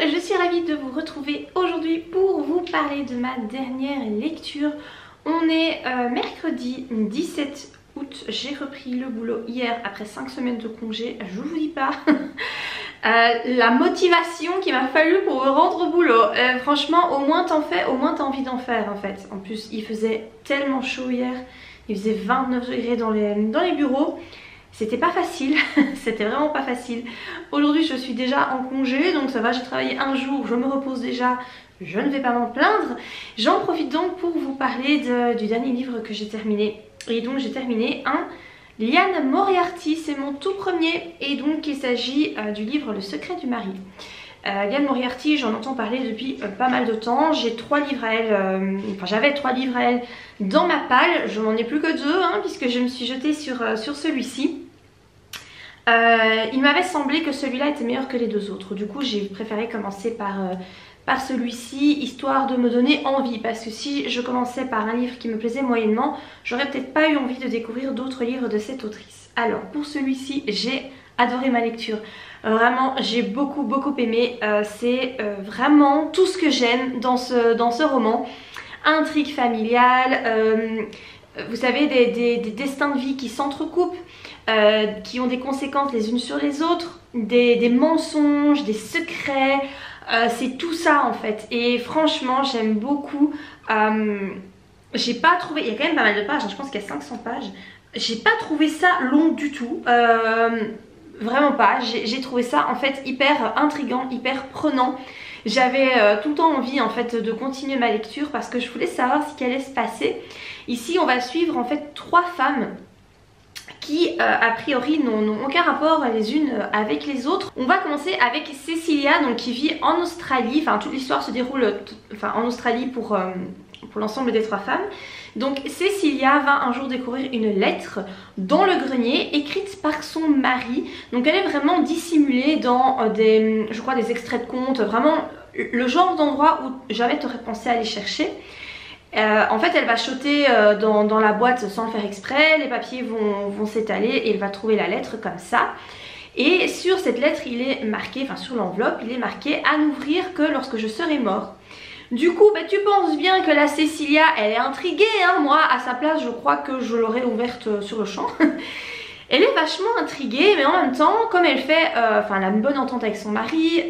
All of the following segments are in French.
je suis ravie de vous retrouver aujourd'hui pour vous parler de ma dernière lecture. On est mercredi 17 août, j'ai repris le boulot hier après 5 semaines de congé, je vous dis pas la motivation qu'il m'a fallu pour me rendre au boulot. Franchement, au moins t'en fais, au moins t'as envie d'en faire en fait. En plus il faisait tellement chaud hier, il faisait 29 degrés dans les bureaux. C'était pas facile, c'était vraiment pas facile. Aujourd'hui je suis déjà en congé, donc ça va, j'ai travaillé un jour, je me repose déjà, je ne vais pas m'en plaindre. J'en profite donc pour vous parler du dernier livre que j'ai terminé. Et donc j'ai terminé un Liane Moriarty, c'est mon tout premier, et donc il s'agit du livre Le secret du mari. Liane Moriarty, j'en entends parler depuis pas mal de temps. J'ai 3 livres à elle, j'avais 3 livres à elle dans ma palle. Je n'en ai plus que 2 puisque je me suis jetée sur celui-ci. Il m'avait semblé que celui-là était meilleur que les 2 autres. Du coup j'ai préféré commencer par celui-ci, histoire de me donner envie. Parce que si je commençais par un livre qui me plaisait moyennement, j'aurais peut-être pas eu envie de découvrir d'autres livres de cette autrice. Alors pour celui-ci, j'ai adoré ma lecture. Vraiment j'ai beaucoup aimé. C'est vraiment tout ce que j'aime dans ce roman. Intrigue familiale, vous savez, des destins de vie qui s'entrecoupent, qui ont des conséquences les unes sur les autres, des mensonges, des secrets, c'est tout ça en fait. Et franchement j'aime beaucoup. J'ai pas trouvé, il y a quand même pas mal de pages, je pense qu'il y a 500 pages. J'ai pas trouvé ça long du tout, vraiment pas. J'ai trouvé ça en fait hyper intriguant, hyper prenant. J'avais tout le temps envie en fait de continuer ma lecture parce que je voulais savoir ce qui allait se passer. Ici on va suivre en fait 3 femmes qui a priori n'ont aucun rapport les unes avec les autres. On va commencer avec Cecilia, donc qui vit en Australie. Enfin toute l'histoire se déroule en Australie pour l'ensemble des 3 femmes. Donc Cecilia va un jour découvrir une lettre dans le grenier écrite par son mari. Donc elle est vraiment dissimulée dans je crois des extraits de contes, vraiment le genre d'endroit où jamais tu aurais pensé aller chercher. En fait elle va choter dans la boîte sans le faire exprès, les papiers vont s'étaler et elle va trouver la lettre comme ça. Et sur cette lettre il est marqué, enfin sur l'enveloppe il est marqué à n'ouvrir que lorsque je serai mort. Du coup tu penses bien que la Cecilia elle est intriguée, moi à sa place je crois que je l'aurais ouverte sur le champ. Elle est vachement intriguée, mais en même temps comme elle fait elle a une bonne entente avec son mari,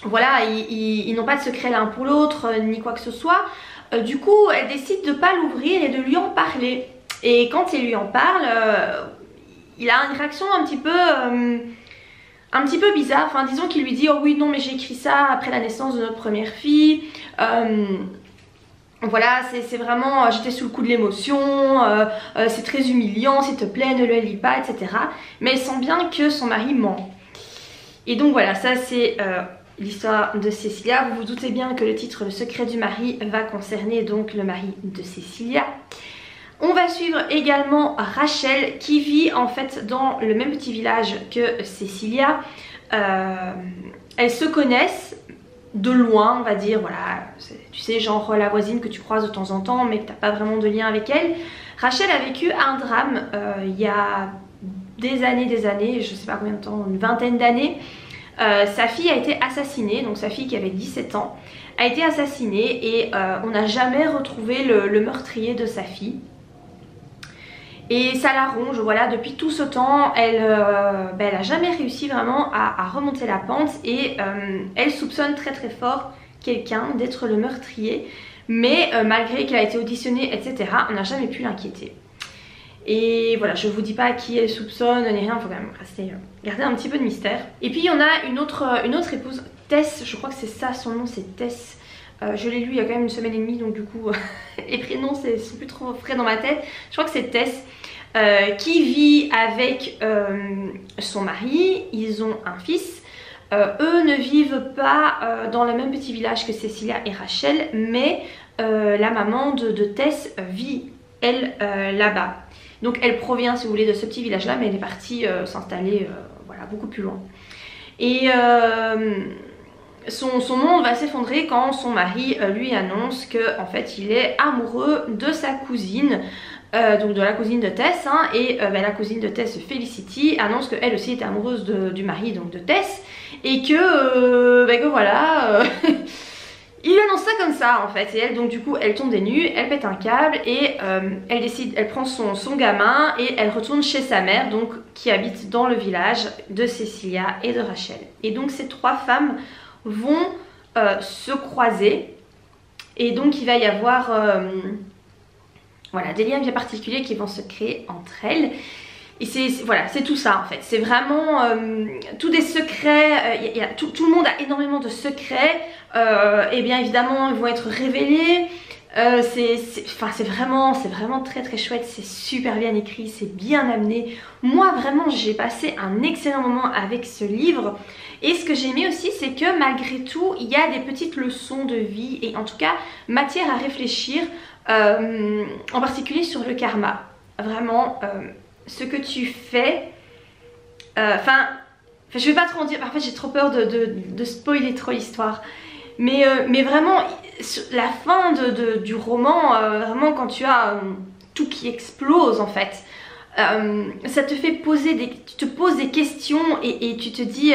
voilà, ils n'ont pas de secret l'un pour l'autre ni quoi que ce soit. Du coup elle décide de pas l'ouvrir et de lui en parler. Et quand il lui en parle, il a une réaction un petit peu bizarre. Enfin disons qu'il lui dit oh oui non mais j'ai écrit ça après la naissance de notre première fille. Voilà, c'est vraiment, j'étais sous le coup de l'émotion, c'est très humiliant, s'il te plaît ne le lis pas, etc. Mais elle sent bien que son mari ment. Et donc voilà, ça c'est l'histoire de Cecilia. Vous vous doutez bien que le titre Le secret du mari va concerner donc le mari de Cecilia. On va suivre également Rachel qui vit en fait dans le même petit village que Cecilia. Elles se connaissent de loin, on va dire, voilà, tu sais, genre la voisine que tu croises de temps en temps mais que t'as pas vraiment de lien avec elle. Rachel a vécu un drame il y a des années, je sais pas combien de temps, une vingtaine d'années. Sa fille a été assassinée, donc sa fille qui avait 17 ans a été assassinée et on n'a jamais retrouvé le meurtrier de sa fille. Et ça la ronge, voilà, depuis tout ce temps, elle a jamais réussi vraiment à remonter la pente et elle soupçonne très fort quelqu'un d'être le meurtrier. Mais malgré qu'elle a été auditionnée, etc., on n'a jamais pu l'inquiéter. Et voilà, je vous dis pas qui elle soupçonne ni rien, il faut quand même garder un petit peu de mystère. Et puis on a une autre épouse, Tess, je crois que c'est ça son nom, c'est Tess. Je l'ai lu il y a quand même 1 semaine et demie, donc du coup les prénoms sont plus trop frais dans ma tête. Je crois que c'est Tess qui vit avec son mari, ils ont un fils. Eux ne vivent pas dans le même petit village que Cecilia et Rachel, mais la maman de Tess vit elle là-bas. Donc elle provient si vous voulez de ce petit village là, mais elle est partie s'installer voilà, beaucoup plus loin. Et son monde va s'effondrer quand son mari lui annonce que en fait il est amoureux de sa cousine. donc de la cousine de Tess, hein, et la cousine de Tess, Felicity, annonce qu'elle aussi était amoureuse du mari donc de Tess, et que voilà, il annonce ça comme ça en fait, et elle donc du coup elle tombe des nues, elle pète un câble, et elle prend son gamin et elle retourne chez sa mère, donc qui habite dans le village de Cecilia et de Rachel. Et donc ces trois femmes vont se croiser, et donc il va y avoir voilà, des liens bien particuliers qui vont se créer entre elles. Et c'est tout ça en fait, c'est vraiment tous des secrets, tout le monde a énormément de secrets, et bien évidemment ils vont être révélés. C'est vraiment très très chouette, c'est super bien écrit, c'est bien amené. Moi vraiment j'ai passé un excellent moment avec ce livre, et ce que j'ai aimé aussi c'est que malgré tout il y a des petites leçons de vie, et en tout cas matière à réfléchir, en particulier sur le karma. Vraiment, ce que tu fais, je vais pas trop en dire, en fait j'ai trop peur de spoiler trop l'histoire, mais vraiment la fin du roman, vraiment quand tu as tout qui explose en fait, ça te fait tu te poses des questions, et tu te dis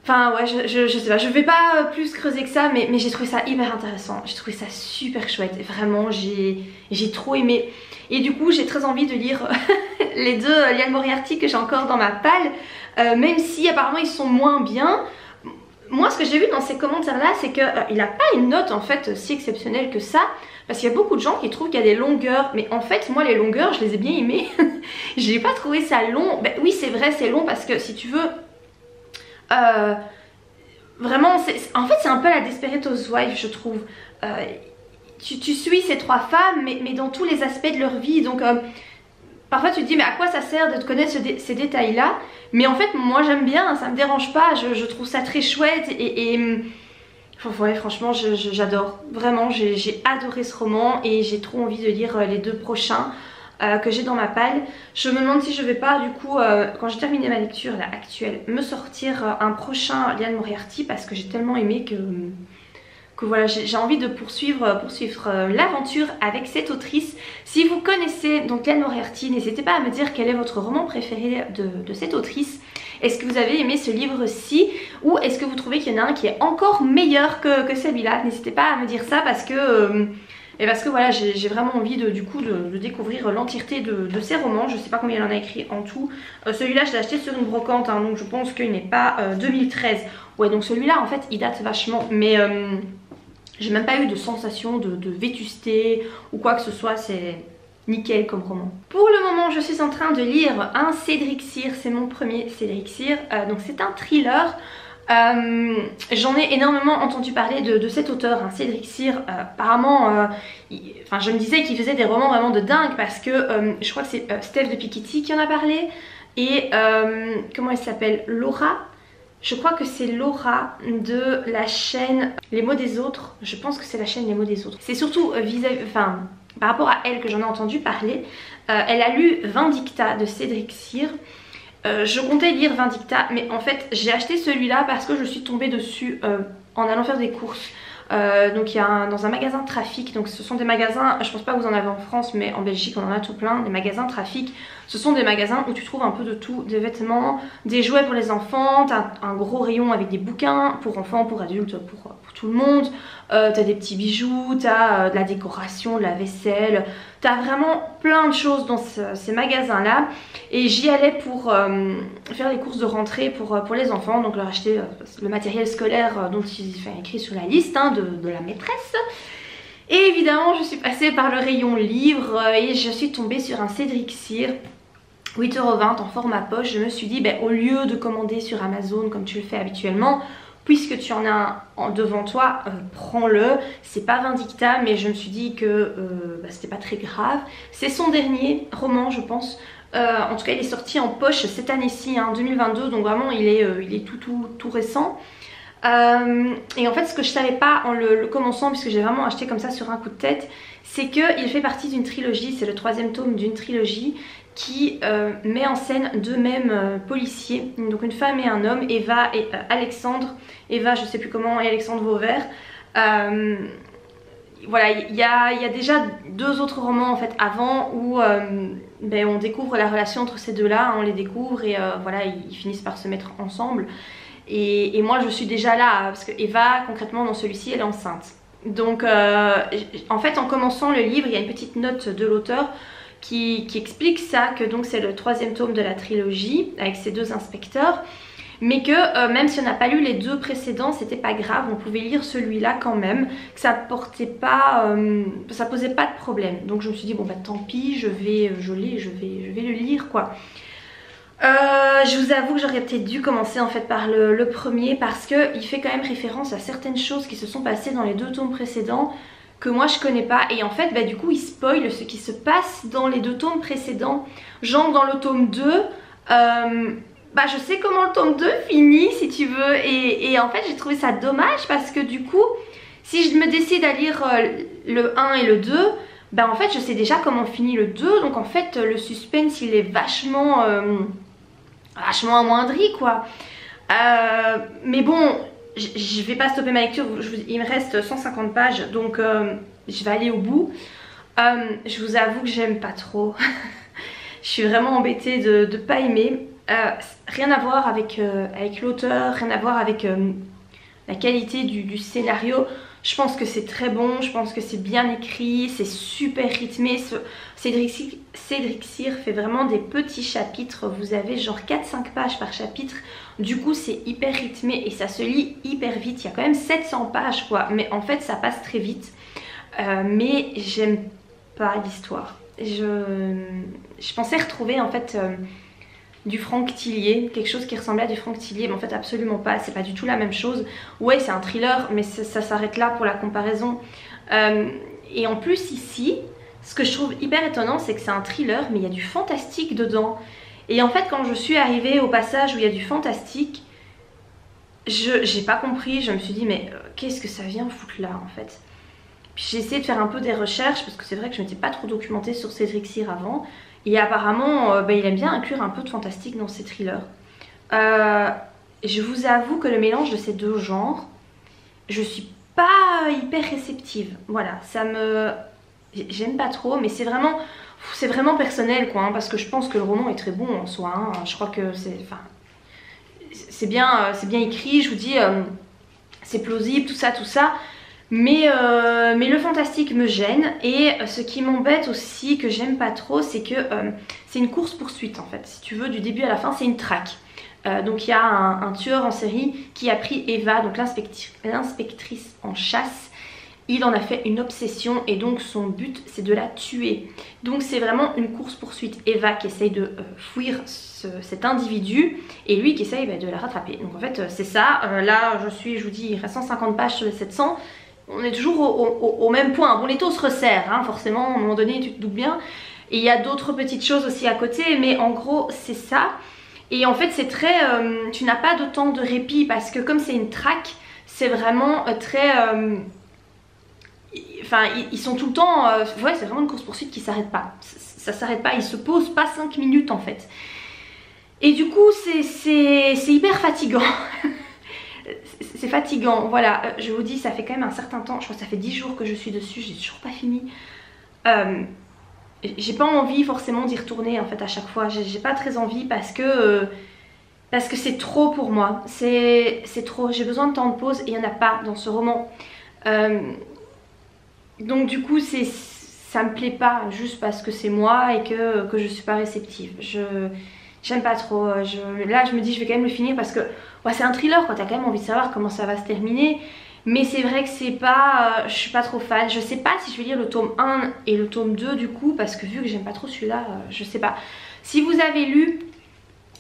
enfin ouais, je sais pas, je vais pas plus creuser que ça, mais j'ai trouvé ça hyper intéressant, j'ai trouvé ça super chouette, vraiment j'ai trop aimé. Et du coup j'ai très envie de lire les deux Liane Moriarty que j'ai encore dans ma palle, même si apparemment ils sont moins bien. Moi ce que j'ai vu dans ces commentaires là, c'est qu'il n'a pas une note en fait si exceptionnelle que ça, parce qu'il y a beaucoup de gens qui trouvent qu'il y a des longueurs, mais en fait moi les longueurs je les ai bien aimées. J'ai pas trouvé ça long. Ben oui c'est vrai, c'est long parce que si tu veux vraiment en fait c'est un peu la Desperate Housewives je trouve. Tu suis ces trois femmes mais dans tous les aspects de leur vie, donc parfois tu te dis mais à quoi ça sert de connaître ces détails là, mais en fait moi j'aime bien, ça me dérange pas, je trouve ça très chouette, et ouais, franchement j'adore, vraiment j'ai adoré ce roman, et j'ai trop envie de lire les deux prochains que j'ai dans ma palle. Je me demande si je vais pas du coup quand j'ai terminé ma lecture là, actuelle, me sortir un prochain Liane Moriarty, parce que j'ai tellement aimé que voilà, j'ai envie de poursuivre l'aventure avec cette autrice. Si vous connaissez donc Liane Moriarty, n'hésitez pas à me dire quel est votre roman préféré de cette autrice. Est-ce que vous avez aimé ce livre-ci, ou est-ce que vous trouvez qu'il y en a un qui est encore meilleur que celui-là? N'hésitez pas à me dire ça, parce que voilà, j'ai vraiment envie du coup de découvrir l'entièreté de ces romans. Je sais pas combien il en a écrit en tout. Celui-là je l'ai acheté sur une brocante, hein, donc je pense qu'il n'est pas 2013. Ouais, donc celui-là en fait il date vachement, mais j'ai même pas eu de sensation de vétusté ou quoi que ce soit, c'est nickel comme roman. Pour le moment je suis en train de lire un Cédric Cyr, c'est mon premier Cédric Cyr, donc c'est un thriller. J'en ai énormément entendu parler de cet auteur, hein, Cédric Cyr. Apparemment, je me disais qu'il faisait des romans vraiment de dingue, parce que je crois que c'est Steph de Piketty qui en a parlé, et comment elle s'appelle, Laura. Je crois que c'est Laura de la chaîne Les Mots des Autres. Je pense que c'est la chaîne Les Mots des Autres. C'est surtout par rapport à elle que j'en ai entendu parler. Elle a lu Vindicta de Cédric Cyr. Je comptais lire Vindicta, mais en fait j'ai acheté celui-là parce que je suis tombée dessus en allant faire des courses. Donc il y a dans un magasin Trafic, donc ce sont des magasins, je pense pas que vous en avez en France, mais en Belgique on en a tout plein, des magasins Trafic. Ce sont des magasins où tu trouves un peu de tout, des vêtements, des jouets pour les enfants, t'as un gros rayon avec des bouquins pour enfants, pour adultes, pour tout le monde, t'as des petits bijoux, t'as de la décoration, de la vaisselle, t'as vraiment plein de choses dans ces magasins là, et j'y allais pour faire les courses de rentrée pour les enfants, donc leur acheter le matériel scolaire dont ils écrit sur la liste, hein, de la maîtresse. Et évidemment je suis passée par le rayon livres et je suis tombée sur un Cédric Cyr, 8,20 € en format poche. Je me suis dit au lieu de commander sur Amazon comme tu le fais habituellement, puisque tu en as un devant toi, prends-le. C'est pas Vindicta, mais je me suis dit que c'était pas très grave. C'est son dernier roman je pense. En tout cas il est sorti en poche cette année-ci, hein, 2022, donc vraiment il est tout récent. Et en fait ce que je savais pas en le commençant, puisque j'ai vraiment acheté comme ça sur un coup de tête, c'est qu'il fait partie d'une trilogie, c'est le 3e tome d'une trilogie qui met en scène deux mêmes policiers, donc une femme et un homme, Eva et Alexandre, Eva je sais plus comment et Alexandre Vauvert. voilà, il y a déjà 2 autres romans en fait avant où on découvre la relation entre ces deux-là, on les découvre et voilà, ils finissent par se mettre ensemble. Et moi je suis déjà là parce que Eva concrètement dans celui-ci elle est enceinte. Donc en fait en commençant le livre il y a une petite note de l'auteur qui explique ça, que donc c'est le 3e tome de la trilogie avec ces 2 inspecteurs, mais que même si on n'a pas lu les 2 précédents c'était pas grave, on pouvait lire celui-là quand même, que ça posait pas de problème. Donc je me suis dit bon bah tant pis, je vais le lire quoi. Je vous avoue que j'aurais peut-être dû commencer en fait par le premier parce que il fait quand même référence à certaines choses qui se sont passées dans les 2 tomes précédents que moi je connais pas, et en fait du coup il spoil ce qui se passe dans les 2 tomes précédents. Genre dans le tome 2 je sais comment le tome 2 finit si tu veux, et en fait j'ai trouvé ça dommage parce que du coup si je me décide à lire le 1 et le 2, en fait je sais déjà comment finit le 2, donc en fait le suspense il est vachement amoindri quoi. Mais bon, je vais pas stopper ma lecture, il me reste 150 pages donc je vais aller au bout. Je vous avoue que j'aime pas trop. Je suis vraiment embêtée de pas aimer. Rien à voir avec l'auteur, rien à voir avec la qualité du scénario. Je pense que c'est très bon, je pense que c'est bien écrit, c'est super rythmé. Cédric Cyr fait vraiment des petits chapitres, vous avez genre 4-5 pages par chapitre. Du coup c'est hyper rythmé et ça se lit hyper vite. Il y a quand même 700 pages quoi, mais en fait ça passe très vite. Mais j'aime pas l'histoire. Je pensais retrouver en fait du Franck Tillier, quelque chose qui ressemblait à du Franck Tillier, mais en fait absolument pas, c'est pas du tout la même chose. Ouais c'est un thriller mais ça s'arrête là pour la comparaison. Et en plus ici, ce que je trouve hyper étonnant c'est que c'est un thriller mais il y a du fantastique dedans. Et en fait quand je suis arrivée au passage où il y a du fantastique, j'ai pas compris, je me suis dit mais qu'est-ce que ça vient foutre là en fait. Puis j'ai essayé de faire un peu des recherches parce que c'est vrai que je m'étais pas trop documentée sur Cédric Cyr avant. Et apparemment, il aime bien inclure un peu de fantastique dans ses thrillers. Je vous avoue que le mélange de ces 2 genres, je suis pas hyper réceptive. Voilà, j'aime pas trop, mais c'est vraiment personnel quoi, hein, parce que je pense que le roman est très bon en soi. Hein. Je crois que c'est bien écrit, je vous dis, c'est plausible, tout ça. Mais le fantastique me gêne, et ce qui m'embête aussi, que j'aime pas trop, c'est que c'est une course-poursuite en fait. Si tu veux, du début à la fin, c'est une traque. Donc il y a un tueur en série qui a pris Eva, donc l'inspectrice en chasse. Il en a fait une obsession et donc son but c'est de la tuer. Donc c'est vraiment une course-poursuite. Eva qui essaye de fuir cet individu et lui qui essaye de la rattraper. Donc en fait c'est ça. Là je vous dis, il reste 150 pages sur les 700. On est toujours au même point. Bon, les taux se resserrent, hein, forcément, à un moment donné, tu te doutes bien. Et il y a d'autres petites choses aussi à côté, mais en gros, c'est ça. Et en fait, c'est très... tu n'as pas de temps de répit, parce que comme c'est une traque, c'est vraiment très... Enfin, ils sont tout le temps... ouais, c'est vraiment une course-poursuite qui s'arrête pas. Ça s'arrête pas, ils se posent pas 5 minutes, en fait. Et du coup, c'est hyper fatigant. C'est fatigant, voilà, je vous dis ça fait quand même un certain temps, je crois que ça fait 10 jours que je suis dessus, j'ai toujours pas fini. J'ai pas envie forcément d'y retourner en fait à chaque fois, j'ai pas très envie parce que c'est trop pour moi, c'est trop, j'ai besoin de temps de pause et il n'y en a pas dans ce roman. Donc du coup ça me plaît pas juste parce que c'est moi et que je suis pas réceptive. J'aime pas trop, là je me dis je vais quand même le finir parce que ouais, c'est un thriller quoi, t'as quand même envie de savoir comment ça va se terminer. Mais c'est vrai que c'est pas, je suis pas trop fan, je sais pas si je vais lire le tome 1 et le tome 2 du coup, parce que vu que j'aime pas trop celui-là, je sais pas. Si vous avez lu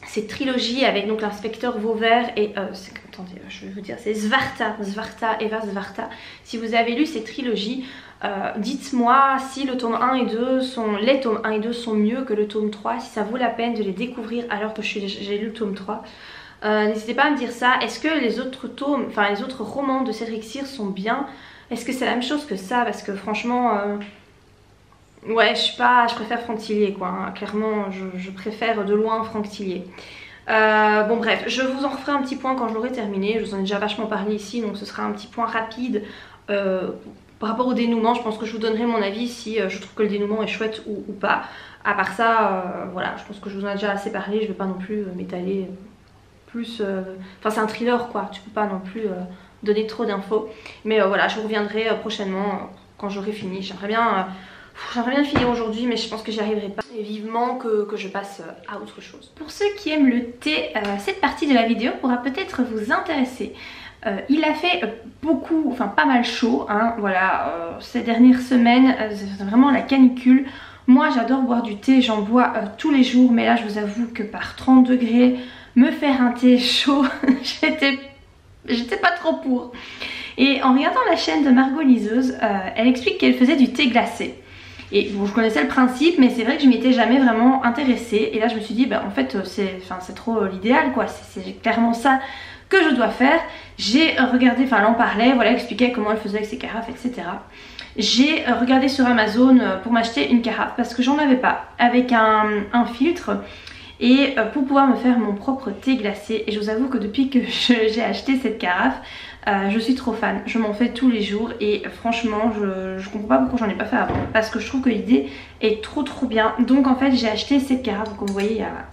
cette trilogie avec donc l'inspecteur Vauvert et, attendez je vais vous dire, c'est Eva Svarta. Si vous avez lu cette trilogie, dites-moi si le tome 1 et 2 les tomes 1 et 2 sont mieux que le tome 3, si ça vaut la peine de les découvrir alors que j'ai lu le tome 3. N'hésitez pas à me dire ça. Est-ce que les autres tomes, enfin les autres romans de Cédric Cyr sont bien? Est-ce que c'est la même chose que ça? Parce que franchement, ouais, je préfère Franck Tillier quoi. Hein. Clairement, je préfère de loin Franck Tillier. Bon bref, je vous en referai un petit point quand je l'aurai terminé. Je vous en ai déjà vachement parlé ici, donc ce sera un petit point rapide par rapport au dénouement, je pense que je vous donnerai mon avis si je trouve que le dénouement est chouette ou pas. À part ça, voilà, je pense que je vous en ai déjà assez parlé, je vais pas non plus m'étaler plus... Enfin c'est un thriller quoi, tu peux pas non plus donner trop d'infos. Mais voilà, je vous reviendrai prochainement quand j'aurai fini. J'aimerais bien le finir aujourd'hui, mais je pense que j'y arriverai pas. Et vivement que je passe à autre chose. Pour ceux qui aiment le thé, cette partie de la vidéo pourra peut-être vous intéresser. Il a fait beaucoup, enfin pas mal chaud, hein, voilà, ces dernières semaines, c'est vraiment la canicule. Moi j'adore boire du thé, j'en bois tous les jours, mais là je vous avoue que par 30 degrés, me faire un thé chaud, j'étais pas trop pour. Et en regardant la chaîne de Margot Liseuse, elle explique qu'elle faisait du thé glacé. Et bon, je connaissais le principe, mais c'est vrai que je m'y étais jamais vraiment intéressée. Et là je me suis dit, bah en fait c'est trop l'idéal quoi, c'est clairement ça que je dois faire. J'ai regardé, enfin elle en parlait, voilà, expliquait comment elle faisait avec ses carafes, etc. J'ai regardé sur Amazon pour m'acheter une carafe parce que j'en avais pas, avec un filtre, et pour pouvoir me faire mon propre thé glacé. Et je vous avoue que depuis que j'ai acheté cette carafe, je suis trop fan, je m'en fais tous les jours et franchement je comprends pas pourquoi j'en ai pas fait avant, parce que je trouve que l'idée est trop bien. Donc en fait j'ai acheté cette carafe, comme vous voyez il y a...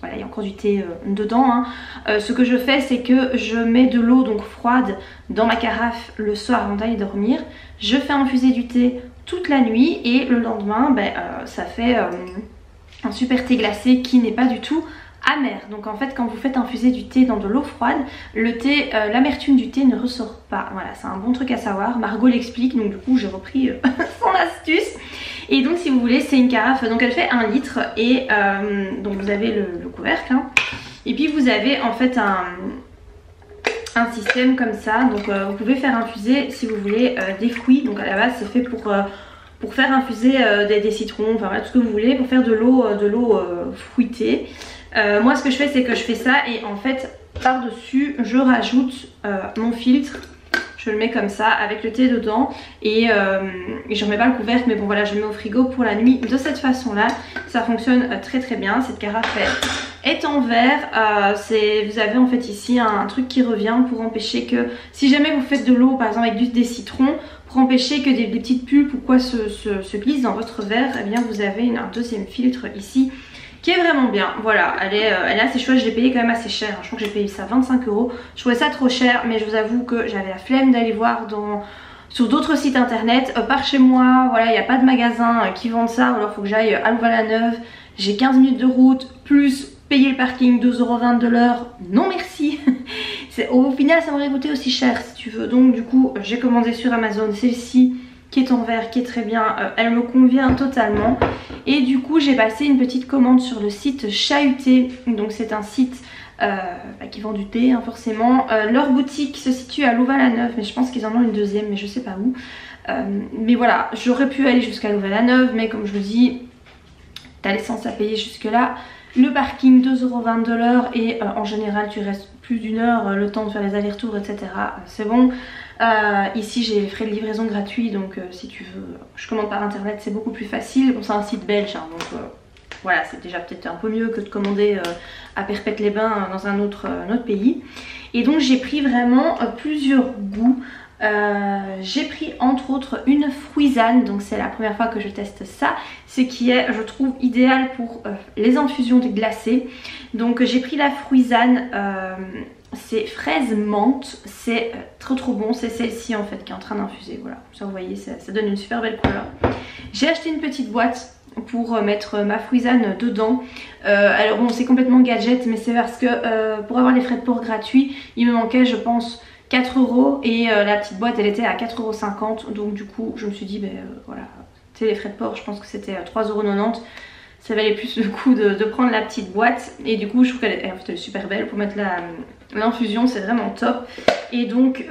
Voilà, il y a encore du thé dedans, hein. Ce que je fais c'est que je mets de l'eau donc froide dans ma carafe le soir avant d'aller dormir. Je fais infuser du thé toute la nuit et le lendemain ça fait un super thé glacé qui n'est pas du tout amer. Donc en fait quand vous faites infuser du thé dans de l'eau froide, le thé, l'amertume du thé ne ressort pas. Voilà, c'est un bon truc à savoir. Margot l'explique, donc du coup j'ai repris son astuce. Et donc si vous voulez c'est une carafe, donc elle fait 1 litre et donc vous avez le couvercle, hein. Et puis vous avez en fait un système comme ça, donc vous pouvez faire infuser si vous voulez des fruits. Donc à la base c'est fait pour faire infuser des citrons, enfin voilà, tout ce que vous voulez, pour faire de l'eau fruitée. Moi ce que je fais c'est que je fais ça et en fait par dessus je rajoute mon filtre. Je le mets comme ça avec le thé dedans et je remets pas le couvercle, mais bon voilà, je le mets au frigo pour la nuit de cette façon là. Ça fonctionne très bien. Cette carafe est en verre. Vous avez en fait ici un truc qui revient pour empêcher que, si jamais vous faites de l'eau par exemple avec des citrons, pour empêcher que des petites pulpes ou quoi se glissent dans votre verre, eh bien vous avez un deuxième filtre ici qui est vraiment bien. Voilà, elle est assez chouette. Je l'ai payé quand même assez cher, je crois que j'ai payé ça 25 €. Je trouvais ça trop cher, mais je vous avoue que j'avais la flemme d'aller voir sur d'autres sites internet. Par chez moi, voilà, il n'y a pas de magasin qui vendent ça, ou alors il faut que j'aille à Louvain-la-Neuve. J'ai 15 minutes de route, plus payer le parking, 2,20 € de l'heure. Non merci. Au final ça m'aurait coûté aussi cher si tu veux. Donc du coup j'ai commandé sur Amazon celle-ci, qui est en verre, qui est très bien, elle me convient totalement. Et du coup j'ai passé une petite commande sur le site Chahuté. Donc c'est un site qui vend du thé, hein, forcément. Leur boutique se situe à Louvain-la-Neuve, mais je pense qu'ils en ont une deuxième, mais je sais pas où. Mais voilà, j'aurais pu aller jusqu'à Louvain-la-Neuve, mais comme je vous dis, t'as l'essence à payer jusque là. Le parking 2,20 € de l'heure et en général tu restes plus d'1 heure, le temps de faire les allers-retours, etc. C'est bon. Ici j'ai les frais de livraison gratuits, donc si tu veux, je commande par internet, c'est beaucoup plus facile. Bon, c'est un site belge, hein, donc voilà, c'est déjà peut-être un peu mieux que de commander à Perpète-les-Bains dans un autre pays. Et donc j'ai pris vraiment plusieurs goûts. J'ai pris entre autres une fruisane, donc c'est la première fois que je teste ça, ce qui est, je trouve, idéal pour les infusions de glacé. Donc j'ai pris la fruisane, c'est fraise menthe, c'est trop bon, c'est celle-ci en fait qui est en train d'infuser, voilà, ça vous voyez, ça donne une super belle couleur. J'ai acheté une petite boîte pour mettre ma fruisane dedans. Alors bon, c'est complètement gadget, mais c'est parce que pour avoir les frais de port gratuits, il me manquait, je pense, 4 € et la petite boîte elle était à 4,50 €. Donc du coup je me suis dit voilà, tu sais, les frais de port je pense que c'était 3,90 €. Ça valait plus le coup de prendre la petite boîte. Et du coup je trouve qu'elle est super belle pour mettre l'infusion, c'est vraiment top. Et donc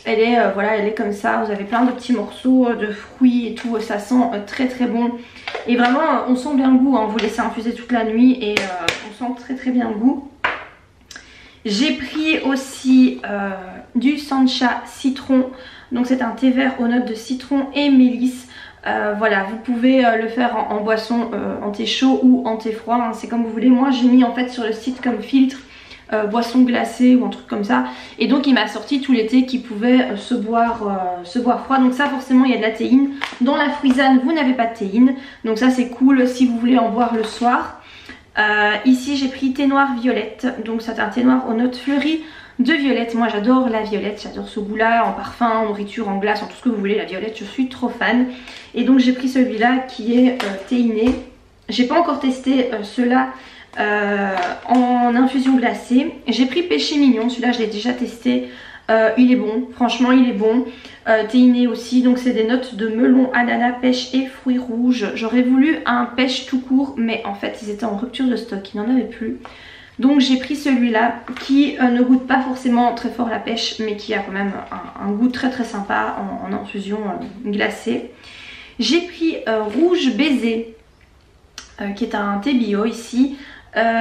elle est comme ça, vous avez plein de petits morceaux de fruits et tout, ça sent très bon. Et vraiment on sent bien le goût, hein. Vous laissez infuser toute la nuit et on sent très bien le goût. J'ai pris aussi du Sancha citron, donc c'est un thé vert aux notes de citron et mélisse. Voilà, vous pouvez le faire en boisson, en thé chaud ou en thé froid, hein, c'est comme vous voulez. Moi j'ai mis en fait sur le site comme filtre boisson glacée ou un truc comme ça. Et donc il m'a sorti tous les thés qui pouvaient se boire froid. Donc ça forcément il y a de la théine. Dans la fruisane vous n'avez pas de théine. Donc ça c'est cool si vous voulez en boire le soir. Ici j'ai pris thé noir violette. Donc c'est un thé noir aux notes fleuries de violette. Moi j'adore la violette, j'adore ce goût là en parfum, en nourriture, en glace, en tout ce que vous voulez. La violette je suis trop fan. Et donc j'ai pris celui-là qui est théiné. J'ai pas encore testé ceux-là en infusion glacée. J'ai pris péché mignon, celui-là je l'ai déjà testé. Il est bon, franchement il est bon. Théiné aussi, donc c'est des notes de melon, ananas, pêche et fruits rouges. J'aurais voulu un pêche tout court, mais en fait ils étaient en rupture de stock, il n'y en avait plus. Donc j'ai pris celui-là qui ne goûte pas forcément très fort la pêche, mais qui a quand même un goût très très sympa en infusion glacée. J'ai pris rouge baiser, qui est un thé bio ici,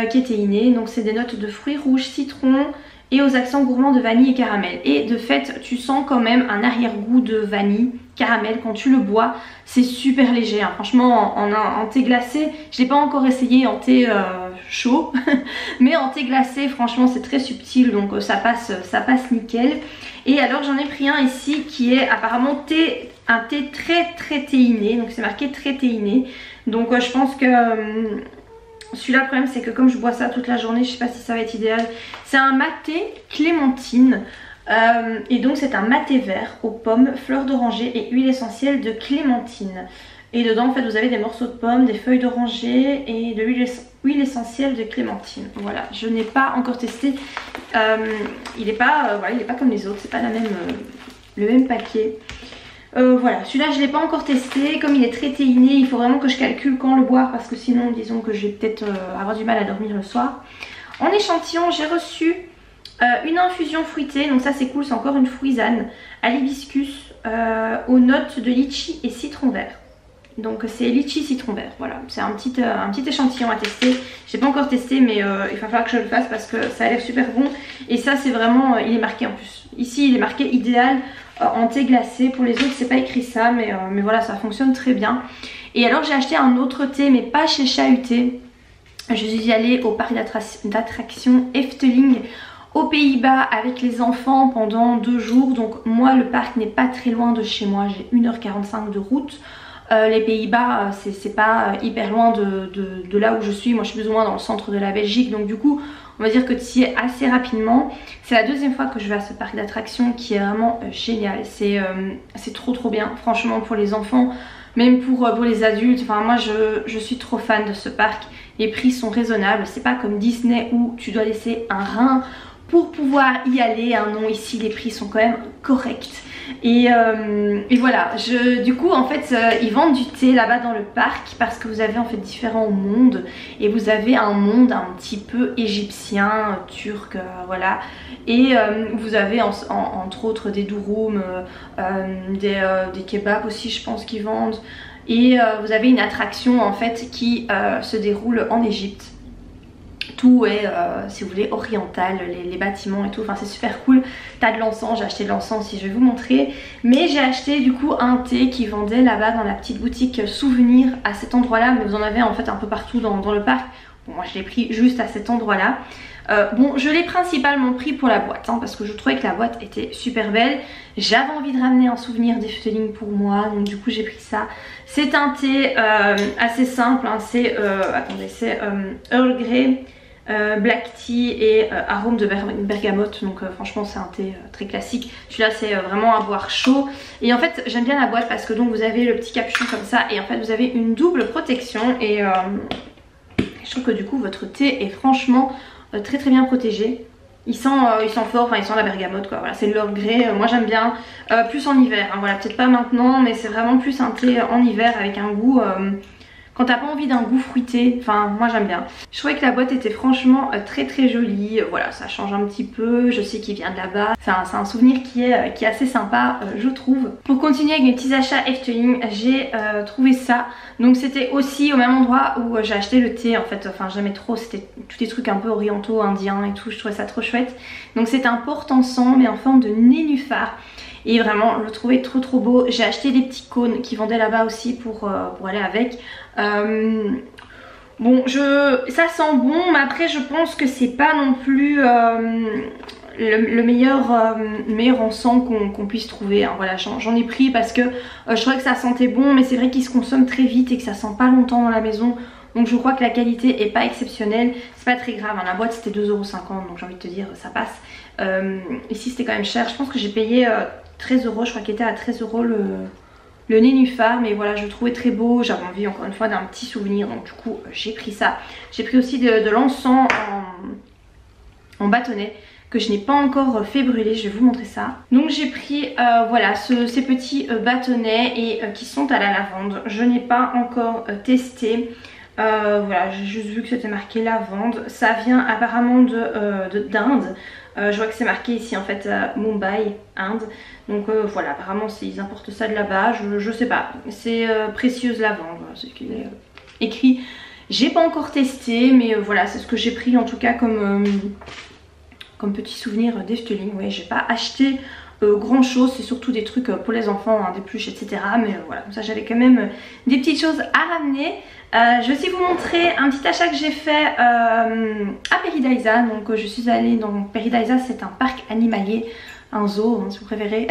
qui est théiné. Donc c'est des notes de fruits rouges, citron et aux accents gourmands de vanille et caramel. Et de fait tu sens quand même un arrière-goût de vanille, caramel quand tu le bois. C'est super léger hein. Franchement en thé glacé, je l'ai pas encore essayé en thé chaud mais en thé glacé franchement c'est très subtil, donc ça passe nickel. Et alors j'en ai pris un ici qui est apparemment un thé très théiné, donc c'est marqué très théiné. Donc je pense que celui-là le problème c'est que comme je bois ça toute la journée, je sais pas si ça va être idéal. C'est un maté clémentine. Et donc c'est un maté vert aux pommes, fleurs d'oranger et huile essentielle de clémentine. Et dedans en fait vous avez des morceaux de pommes, des feuilles d'oranger et de huile essentielle de clémentine. Voilà, je n'ai pas encore testé. Il n'est pas, voilà, il est pas comme les autres, c'est pas le même paquet. Voilà, celui-là je ne l'ai pas encore testé. Comme il est très théiné, il faut vraiment que je calcule quand le boire, parce que sinon disons que je vais peut-être avoir du mal à dormir le soir. En échantillon j'ai reçu une infusion fruitée, donc ça c'est cool, c'est encore une fruisane à l'hibiscus aux notes de litchi et citron vert. Donc c'est litchi citron vert, voilà, c'est un petit échantillon à tester. J'ai pas encore testé mais il va falloir que je le fasse parce que ça a l'air super bon. Et ça c'est vraiment, il est marqué en plus, ici il est marqué idéal en thé glacé. Pour les autres c'est pas écrit ça mais voilà, ça fonctionne très bien. Et alors j'ai acheté un autre thé mais pas chez Chahuté. Je suis allée au parc d'attractions Efteling aux Pays-Bas avec les enfants pendant 2 jours. Donc moi le parc n'est pas très loin de chez moi, j'ai 1h45 de route. Les Pays-Bas c'est pas hyper loin de là où je suis. Moi je suis plus ou moins dans le centre de la Belgique, donc du coup on va dire que tu y es assez rapidement. C'est la 2e fois que je vais à ce parc d'attractions qui est vraiment génial. C'est trop bien franchement pour les enfants, même pour les adultes. Enfin moi je suis trop fan de ce parc. Les prix sont raisonnables, c'est pas comme Disney où tu dois laisser un rein pour pouvoir y aller. Non, ici les prix sont quand même corrects. Et voilà, du coup en fait ils vendent du thé là-bas dans le parc parce que vous avez en fait différents mondes. Et vous avez un monde un petit peu égyptien, turc, voilà. Et vous avez entre autres des durum, des kebabs aussi je pense qu'ils vendent. Et vous avez une attraction en fait qui se déroule en Égypte. Tout est, si vous voulez, oriental, les bâtiments et tout, enfin c'est super cool. T'as de l'encens, j'ai acheté de l'encens si je vais vous montrer. Mais j'ai acheté du coup un thé qui vendait là-bas dans la petite boutique souvenir à cet endroit là. Mais vous en avez en fait un peu partout dans le parc. Bon, moi je l'ai pris juste à cet endroit là. Bon, je l'ai principalement pris pour la boîte hein, parce que je trouvais que la boîte était super belle. J'avais envie de ramener un souvenir d'Efteling pour moi, donc du coup j'ai pris ça. C'est un thé assez simple hein, c'est attendez, c'est Earl Grey, black tea et arôme de bergamote. Donc franchement c'est un thé très classique. Celui-là c'est vraiment à boire chaud. Et en fait j'aime bien la boîte parce que donc vous avez le petit capuchon comme ça et en fait vous avez une double protection. Et je trouve que du coup votre thé est franchement très bien protégé. Il sent fort, enfin il sent la bergamote quoi, voilà, c'est de l'Earl Grey, moi j'aime bien, plus en hiver, hein, voilà, peut-être pas maintenant mais c'est vraiment plus un thé en hiver avec un goût, quand t'as pas envie d'un goût fruité, enfin moi j'aime bien. Je trouvais que la boîte était franchement très jolie, voilà ça change un petit peu, je sais qu'il vient de là-bas, c'est un souvenir qui est assez sympa je trouve. Pour continuer avec mes petits achats Efteling, j'ai trouvé ça, donc c'était aussi au même endroit où j'ai acheté le thé en fait, enfin j'aimais trop, c'était tous des trucs un peu orientaux, indiens et tout, je trouvais ça trop chouette. Donc c'est un porte-encens mais en forme de nénuphar. Et vraiment je le trouvais trop beau. J'ai acheté des petits cônes qui vendaient là-bas aussi pour aller avec. Bon, ça sent bon, mais après je pense que c'est pas non plus le meilleur encens qu'on puisse trouver, hein. Voilà, j'en ai pris parce que je trouvais que ça sentait bon, mais c'est vrai qu'il se consomme très vite et que ça sent pas longtemps dans la maison. Donc je crois que la qualité est pas exceptionnelle. C'est pas très grave, hein. La boîte c'était 2,50 €, donc j'ai envie de te dire ça passe. Ici c'était quand même cher, je pense que j'ai payé 13 €, je crois qu'il était à 13 € le nénuphar, mais voilà, je le trouvais très beau. J'avais envie encore une fois d'un petit souvenir, donc du coup j'ai pris ça. J'ai pris aussi de l'encens en bâtonnet que je n'ai pas encore fait brûler, je vais vous montrer ça. Donc j'ai pris voilà ces petits bâtonnets et qui sont à la lavande. Je n'ai pas encore testé. Voilà, j'ai juste vu que c'était marqué lavande. Ça vient apparemment d'Inde. Je vois que c'est marqué ici en fait Mumbai, Inde. Donc voilà, apparemment ils importent ça de là-bas. Je sais pas. C'est précieuse lavande, voilà, c'est ce qu'il est écrit. J'ai pas encore testé, mais voilà, c'est ce que j'ai pris en tout cas comme petit souvenir d'Efteling. Oui, j'ai pas acheté grand chose, c'est surtout des trucs pour les enfants, hein, des pluches, etc. Mais voilà, comme ça j'avais quand même des petites choses à ramener. Je vais aussi vous montrer un petit achat que j'ai fait à Paradise. Donc je suis allée dans Paradise, c'est un parc animalier, un zoo hein, si vous préférez,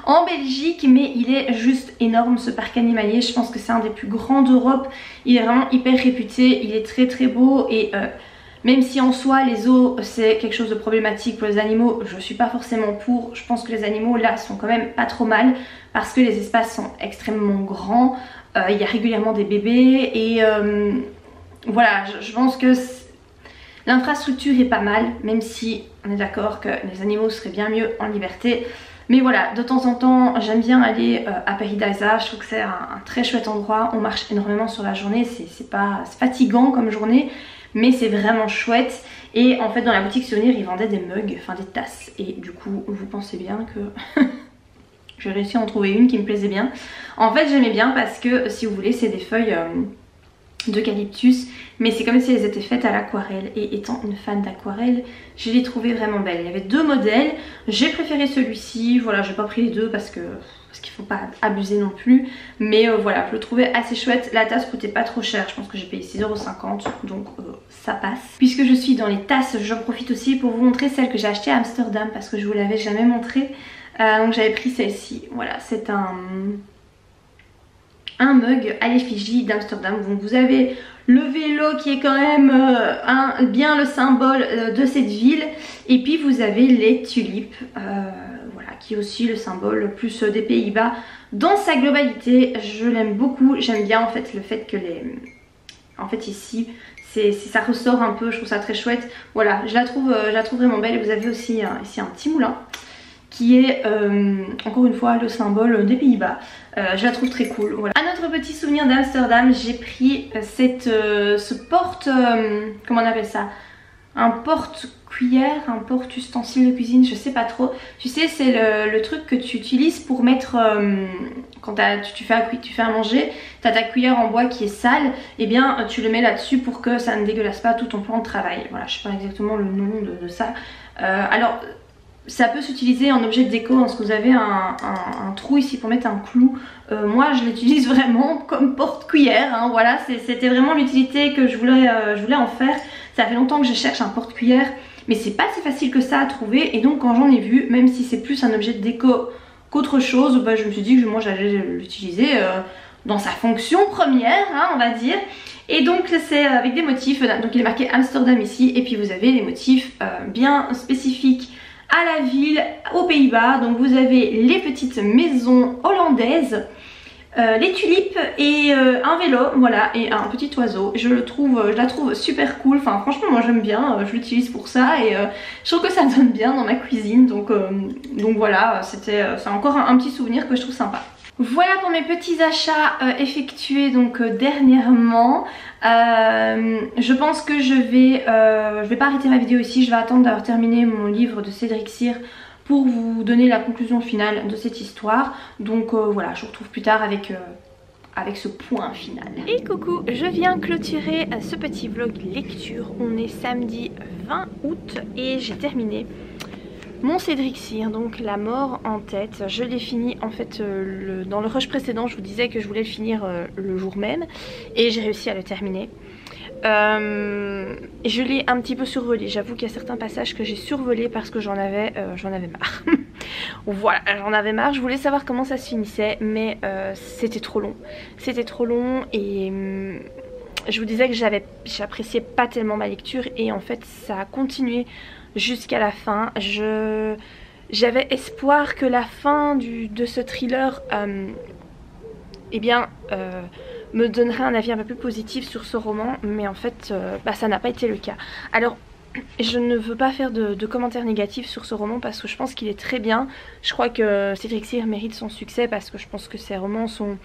en Belgique, mais il est juste énorme ce parc animalier. Je pense que c'est un des plus grands d'Europe. Il est vraiment hyper réputé, il est très très beau et même si en soi les zoos c'est quelque chose de problématique pour les animaux, je suis pas forcément pour. Je pense que les animaux là sont quand même pas trop mal parce que les espaces sont extrêmement grands. Il y a régulièrement des bébés et voilà, je pense que l'infrastructure est pas mal, même si on est d'accord que les animaux seraient bien mieux en liberté. Mais voilà, de temps en temps j'aime bien aller à Paradise. Je trouve que c'est un très chouette endroit. On marche énormément sur la journée, c'est fatigant comme journée, mais c'est vraiment chouette. Et en fait dans la boutique souvenir ils vendaient des mugs, enfin des tasses. Et du coup vous pensez bien que j'ai réussi à en trouver une qui me plaisait bien. En fait j'aimais bien parce que si vous voulez c'est des feuilles d'eucalyptus, mais c'est comme si elles étaient faites à l'aquarelle, et étant une fan d'aquarelle je les trouvais vraiment belles. Il y avait deux modèles, j'ai préféré celui-ci, voilà, j'ai pas pris les deux parce qu'il faut pas abuser non plus, mais voilà, je le trouvais assez chouette. La tasse coûtait pas trop cher, je pense que j'ai payé 6,50 €, donc ça passe. Puisque je suis dans les tasses, j'en profite aussi pour vous montrer celle que j'ai achetée à Amsterdam parce que je vous l'avais jamais montrée. Donc j'avais pris celle-ci, voilà, c'est un mug à l'effigie d'Amsterdam. Donc vous avez le vélo qui est quand même bien le symbole de cette ville, et puis vous avez les tulipes, voilà, qui est aussi le symbole plus des Pays-Bas dans sa globalité. Je l'aime beaucoup, j'aime bien en fait le fait que en fait ici ça ressort un peu, je trouve ça très chouette. Voilà, je la trouve vraiment belle. Et vous avez aussi ici un petit moulin qui est encore une fois le symbole des Pays-Bas. Je la trouve très cool. Voilà. Un autre petit souvenir d'Amsterdam, j'ai pris ce porte... comment on appelle ça? Un porte-cuillère, un porte-ustensile de cuisine, je sais pas trop. Tu sais, c'est le truc que tu utilises pour mettre... quand tu fais à manger, tu as ta cuillère en bois qui est sale, et bien tu le mets là-dessus pour que ça ne dégueulasse pas tout ton plan de travail. Voilà, je sais pas exactement le nom de ça. Alors... ça peut s'utiliser en objet de déco, parce que vous avez un trou ici pour mettre un clou. Moi je l'utilise vraiment comme porte-cuillère, hein, voilà, c'était vraiment l'utilité que je voulais en faire. Ça fait longtemps que je cherche un porte-cuillère, mais c'est pas si facile que ça à trouver, et donc quand j'en ai vu, même si c'est plus un objet de déco qu'autre chose, bah, je me suis dit que moi j'allais l'utiliser dans sa fonction première, hein, on va dire. Et donc c'est avec des motifs, donc il est marqué Amsterdam ici, et puis vous avez les motifs bien spécifiques à la ville, aux Pays-Bas. Donc vous avez les petites maisons hollandaises, les tulipes et un vélo, voilà, et un petit oiseau. Je la trouve super cool. Enfin franchement moi j'aime bien, je l'utilise pour ça, et je trouve que ça donne bien dans ma cuisine. Donc voilà, c'est encore un petit souvenir que je trouve sympa. Voilà pour mes petits achats effectués donc dernièrement. Je pense que je vais pas arrêter ma vidéo ici, je vais attendre d'avoir terminé mon livre de Cédric Cyr pour vous donner la conclusion finale de cette histoire. Donc voilà, je vous retrouve plus tard avec ce point final. Et coucou, je viens clôturer ce petit vlog lecture. On est samedi 20 août et j'ai terminé mon Cédric Cyr, donc La mort en tête. Je l'ai fini en fait dans le rush précédent, je vous disais que je voulais le finir le jour même, et j'ai réussi à le terminer. Je l'ai un petit peu survolé. J'avoue qu'il y a certains passages que j'ai survolés parce que j'en avais marre. Voilà, j'en avais marre. Je voulais savoir comment ça se finissait, mais c'était trop long. C'était trop long et je vous disais que j'appréciais pas tellement ma lecture et en fait ça a continué jusqu'à la fin. J'avais espoir que la fin de ce thriller eh bien, me donnerait un avis un peu plus positif sur ce roman, mais en fait, ça n'a pas été le cas. Alors, je ne veux pas faire de commentaires négatifs sur ce roman parce que je pense qu'il est très bien. Je crois que Cédric Cyr mérite son succès parce que je pense que ses romans sont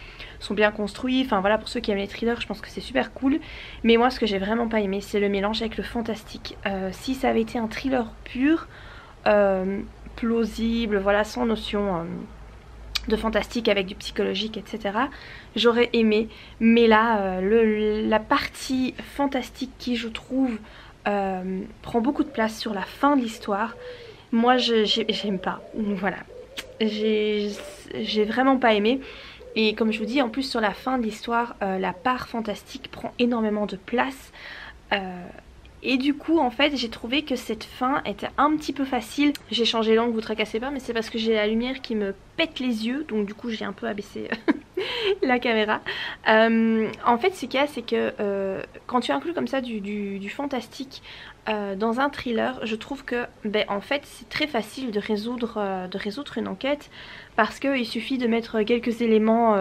bien construits. Enfin voilà, pour ceux qui aiment les thrillers, je pense que c'est super cool. Mais moi, ce que j'ai vraiment pas aimé, c'est le mélange avec le fantastique. Si ça avait été un thriller pur, plausible, voilà, sans notion de fantastique avec du psychologique, etc. J'aurais aimé, mais là, la partie fantastique qui, je trouve, prend beaucoup de place sur la fin de l'histoire, moi, j'aime pas. Voilà, j'ai vraiment pas aimé. Et comme je vous dis, en plus, sur la fin de l'histoire, la part fantastique prend énormément de place. Et du coup en fait j'ai trouvé que cette fin était un petit peu facile. J'ai changé l'angle, vous tracassez pas, mais c'est parce que j'ai la lumière qui me pète les yeux, donc du coup j'ai un peu abaissé la caméra. En fait ce qu'il y a, c'est que quand tu inclus comme ça du fantastique dans un thriller, je trouve que en fait c'est très facile de résoudre une enquête parce qu'il suffit de mettre quelques éléments.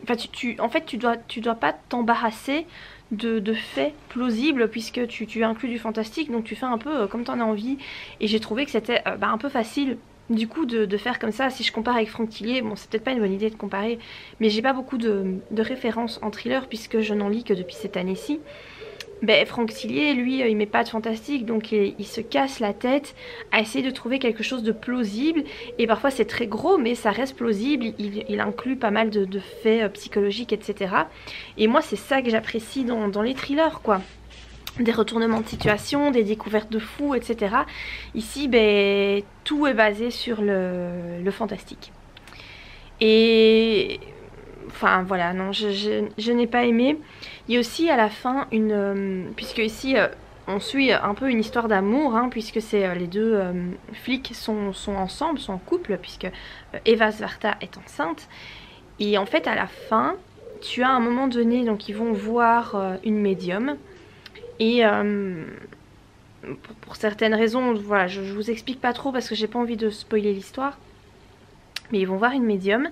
Enfin en fait tu dois pas t'embarrasser de faits plausibles puisque tu inclus du fantastique, donc tu fais un peu comme t'en as envie. Et j'ai trouvé que c'était un peu facile du coup de faire comme ça. Si je compare avec Franck Tillier, bon c'est peut-être pas une bonne idée de comparer, mais j'ai pas beaucoup de références en thriller puisque je n'en lis que depuis cette année-ci. Franck Tillier, lui, il met pas de fantastique, donc il se casse la tête à essayer de trouver quelque chose de plausible. Et parfois c'est très gros, mais ça reste plausible. Il inclut pas mal de faits psychologiques, etc. Et moi, c'est ça que j'apprécie dans les thrillers, quoi. Des retournements de situation, des découvertes de fous, etc. Ici, tout est basé sur le fantastique. Et enfin voilà, non, je n'ai pas aimé. Il y a aussi à la fin puisque ici on suit un peu une histoire d'amour, hein, puisque c'est les deux flics sont ensemble, sont en couple, puisque Eva Svarta est enceinte. Et en fait à la fin, tu as un moment donné, donc ils vont voir une médium. Et pour certaines raisons, voilà, je vous explique pas trop parce que j'ai pas envie de spoiler l'histoire. Mais ils vont voir une médium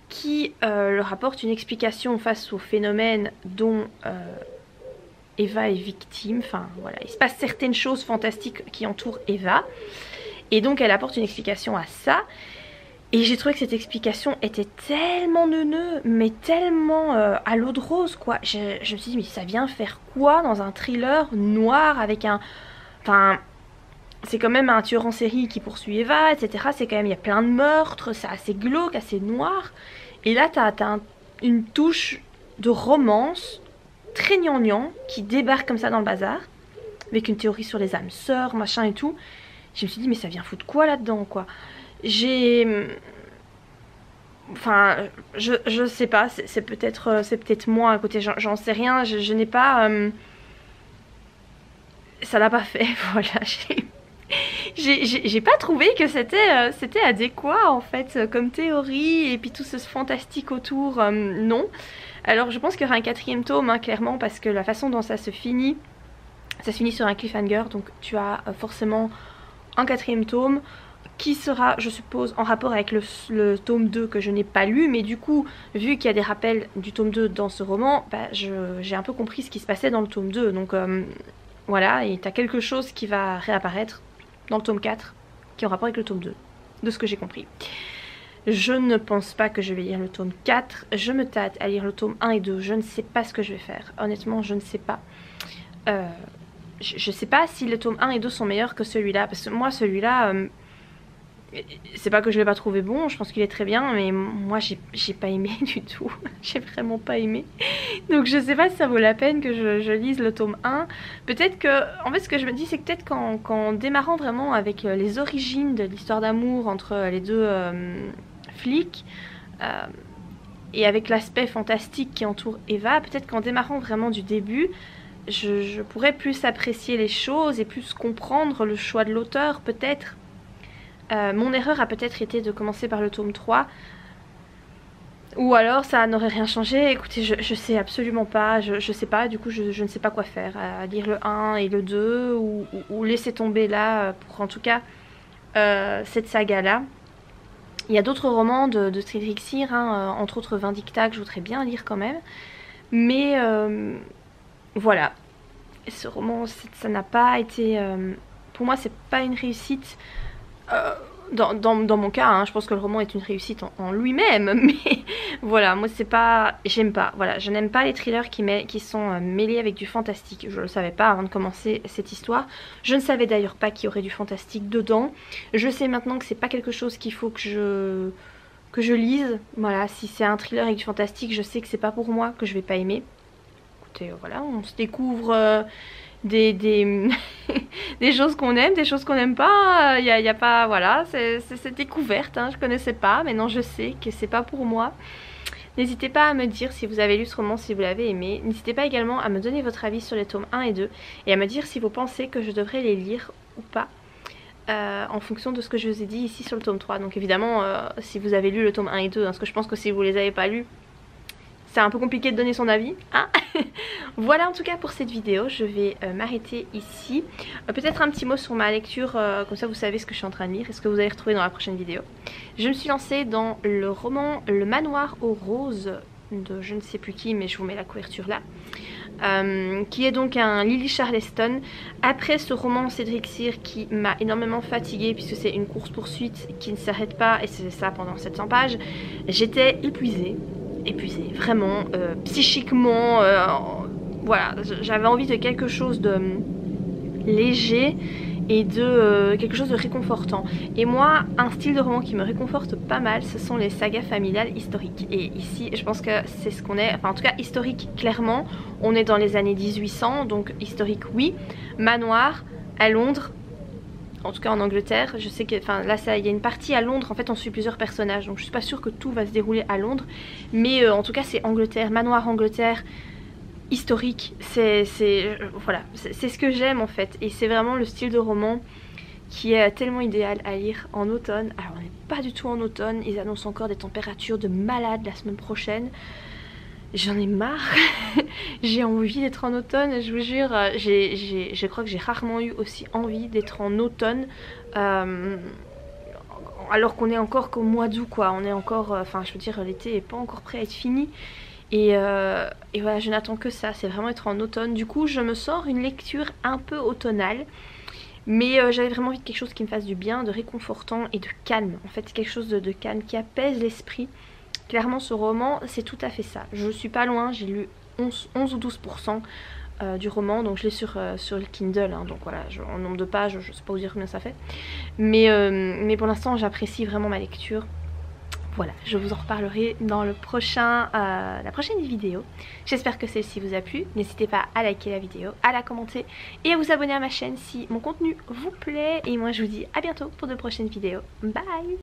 qui leur apporte une explication face au phénomène dont Eva est victime. Enfin voilà, il se passe certaines choses fantastiques qui entourent Eva. Et donc elle apporte une explication à ça. Et j'ai trouvé que cette explication était tellement neuneux, mais tellement à l'eau de rose, quoi. Je me suis dit, mais ça vient faire quoi dans un thriller noir avec un... Enfin, c'est quand même un tueur en série qui poursuit Eva, etc. C'est quand même, il y a plein de meurtres, c'est assez glauque, assez noir. Et là, t'as une touche de romance très gnangnan qui débarque comme ça dans le bazar, avec une théorie sur les âmes sœurs, machin et tout. Je me suis dit, mais ça vient foutre quoi là-dedans, quoi. Enfin, je sais pas, c'est peut-être moi à côté, j'en sais rien, je n'ai pas... ça l'a pas fait, voilà, j'ai pas trouvé que c'était adéquat en fait comme théorie et puis tout ce fantastique autour, non. Alors je pense qu'il y aura un 4e tome, hein, clairement, parce que la façon dont ça se finit sur un cliffhanger, donc tu as forcément un 4e tome qui sera, je suppose, en rapport avec le tome 2 que je n'ai pas lu, mais du coup, vu qu'il y a des rappels du tome 2 dans ce roman, j'ai un peu compris ce qui se passait dans le tome 2, donc voilà, et t'as quelque chose qui va réapparaître dans le tome 4 qui est en rapport avec le tome 2, de ce que j'ai compris. Je ne pense pas que je vais lire le tome 4, je me tâte à lire le tome 1 et 2, je ne sais pas ce que je vais faire, honnêtement je ne sais pas. Je sais pas si le tome 1 et 2 sont meilleurs que celui-là, parce que moi celui-là, c'est pas que je l'ai pas trouvé bon, je pense qu'il est très bien, mais moi j'ai pas aimé du tout, j'ai vraiment pas aimé. Donc je sais pas si ça vaut la peine que je lise le tome 1. Peut-être que, en fait ce que je me dis c'est que peut-être qu'en démarrant vraiment avec les origines de l'histoire d'amour entre les deux flics, et avec l'aspect fantastique qui entoure Eva, peut-être qu'en démarrant vraiment du début, je pourrais plus apprécier les choses et plus comprendre le choix de l'auteur peut-être. Mon erreur a peut-être été de commencer par le tome 3. Ou alors ça n'aurait rien changé. Écoutez, je sais absolument pas, je sais pas, du coup je ne sais pas quoi faire. Lire le 1 et le 2 ou laisser tomber là pour en tout cas cette saga là. Il y a d'autres romans de Trixir, hein, entre autres Vindicta que je voudrais bien lire quand même. Mais voilà, ce roman ça n'a pas été... pour moi c'est pas une réussite... Dans mon cas, hein, je pense que le roman est une réussite en lui-même, mais voilà, moi c'est pas... J'aime pas, voilà, je n'aime pas les thrillers qui sont mêlés avec du fantastique. Je le savais pas avant de commencer cette histoire. Je ne savais d'ailleurs pas qu'il y aurait du fantastique dedans. Je sais maintenant que c'est pas quelque chose qu'il faut que je lise. Voilà, si c'est un thriller avec du fantastique, je sais que c'est pas pour moi, que je vais pas aimer. Écoutez, voilà, on se découvre... des choses qu'on aime, des choses qu'on n'aime pas, y a pas, voilà, c'est cette découverte, hein, je connaissais pas, maintenant je sais que c'est pas pour moi. N'hésitez pas à me dire si vous avez lu ce roman, si vous l'avez aimé. N'hésitez pas également à me donner votre avis sur les tomes 1 et 2 et à me dire si vous pensez que je devrais les lire ou pas. En fonction de ce que je vous ai dit ici sur le tome 3. Donc évidemment, si vous avez lu le tome 1 et 2, hein, parce que je pense que si vous les avez pas lus, c'est un peu compliqué de donner son avis, hein. Voilà en tout cas pour cette vidéo, je vais m'arrêter ici. Peut-être un petit mot sur ma lecture, comme ça vous savez ce que je suis en train de lire et ce que vous allez retrouver dans la prochaine vidéo. Je me suis lancée dans le roman Le Manoir aux Roses de je ne sais plus qui, mais je vous mets la couverture là. Qui est donc un Lily Charleston. Après ce roman Cédric Cyr qui m'a énormément fatiguée puisque c'est une course-poursuite qui ne s'arrête pas et c'est ça pendant 700 pages, j'étais épuisée vraiment psychiquement, voilà, j'avais envie de quelque chose de léger et de quelque chose de réconfortant. Et moi, un style de roman qui me réconforte pas mal, ce sont les sagas familiales historiques. Et ici, je pense que c'est ce qu'on est, enfin en tout cas historique clairement, on est dans les années 1800, donc historique oui, manoir à Londres. En tout cas en Angleterre, je sais que, enfin là il y a une partie à Londres, en fait on suit plusieurs personnages, donc je suis pas sûre que tout va se dérouler à Londres, mais en tout cas c'est Angleterre, manoir Angleterre, historique, voilà, c'est ce que j'aime en fait, et c'est vraiment le style de roman qui est tellement idéal à lire en automne. Alors on n'est pas du tout en automne, ils annoncent encore des températures de malade la semaine prochaine. J'en ai marre, j'ai envie d'être en automne, je vous jure, je crois que j'ai rarement eu aussi envie d'être en automne, alors qu'on est encore qu'au mois d'août quoi, on est encore, enfin je veux dire l'été est pas encore prêt à être fini, et voilà je n'attends que ça, c'est vraiment être en automne. Du coup je me sors une lecture un peu automnale, mais j'avais vraiment envie de quelque chose qui me fasse du bien, de réconfortant et de calme, en fait quelque chose de calme, qui apaise l'esprit. Clairement ce roman c'est tout à fait ça. Je suis pas loin, j'ai lu 11 ou 12% du roman, donc je l'ai sur le Kindle, hein, donc voilà, en nombre de pages je sais pas vous dire combien ça fait. Mais pour l'instant j'apprécie vraiment ma lecture. Voilà, je vous en reparlerai dans la prochaine vidéo. J'espère que celle-ci vous a plu. N'hésitez pas à liker la vidéo, à la commenter et à vous abonner à ma chaîne si mon contenu vous plaît. Et moi je vous dis à bientôt pour de prochaines vidéos. Bye!